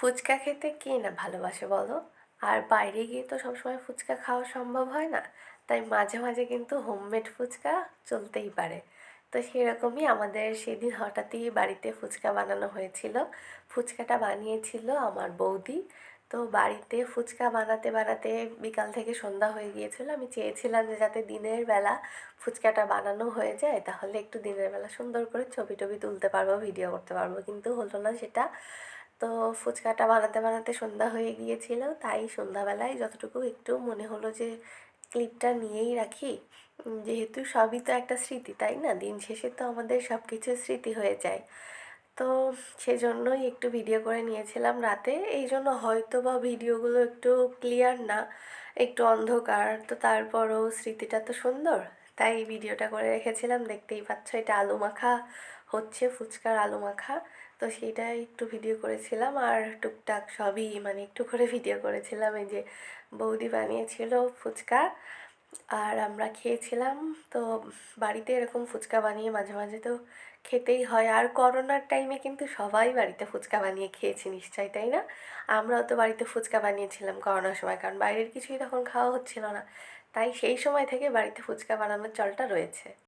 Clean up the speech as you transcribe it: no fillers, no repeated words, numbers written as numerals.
ফুচকা খেতে কে না ভালোবাসে বলো? আর বাইরে গিয়ে তো সবসময় ফুচকা খাওয়া সম্ভব হয় না, তাই মাঝে মাঝে কিন্তু হোমমেড ফুচকা চলতেই পারে। তো সেরকমই আমাদের সেদিন হঠাৎই বাড়িতে ফুচকা বানানো হয়েছিল। ফুচকাটা বানিয়েছিল আমার বৌদি। তো বাড়িতে ফুচকা বানাতে বানাতে বিকাল থেকে সন্ধ্যা হয়ে গিয়েছিল। আমি চেয়েছিলাম যে যাতে দিনের বেলা ফুচকাটা বানানো হয়ে যায়, তাহলে একটু দিনের বেলা সুন্দর করে ছবি টবি তুলতে পারবো, ভিডিও করতে পারবো, কিন্তু হলো না সেটা। তো ফুচকাটা বানাতে বানাতে সন্ধ্যা হয়ে গিয়েছিল, তাই সন্ধ্যাবেলায় যতটুকু একটু মনে হলো যে ক্লিপটা নিয়েই রাখি। যেহেতু সবই তো একটা স্মৃতি, তাই না? দিন শেষে তো আমাদের সব কিছু স্মৃতি হয়ে যায়। তো সেজন্যই একটু ভিডিও করে নিয়েছিলাম রাতে, এই জন্য হয়তো বা ভিডিওগুলো একটু ক্লিয়ার না, একটু অন্ধকার, তো তারপরও স্মৃতিটা তো সুন্দর, তাই ভিডিওটা করে রেখেছিলাম। দেখতেই পাচ্ছ এটা আলু মাখা হচ্ছে, ফুচকার আলু মাখা। তো সেইটাই একটু ভিডিও করেছিলাম, আর টুকটাক সবই মানে একটু করে ভিডিও করেছিলাম। এই যে বৌদি বানিয়েছিল ফুচকা, আর আমরা খেয়েছিলাম। তো বাড়িতে এরকম ফুচকা বানিয়ে মাঝে মাঝে তো খেতেই হয়। আর করোনার টাইমে কিন্তু সবাই বাড়িতে ফুচকা বানিয়ে খেয়েছি নিশ্চয়ই, তাই না? আমরাও তো বাড়িতে ফুচকা বানিয়েছিলাম করোনার সময়, কারণ বাইরের কিছুই তখন খাওয়া হচ্ছিল না। তাই সেই সময় থেকে বাড়িতে ফুচকা বানানোর চলটা রয়েছে।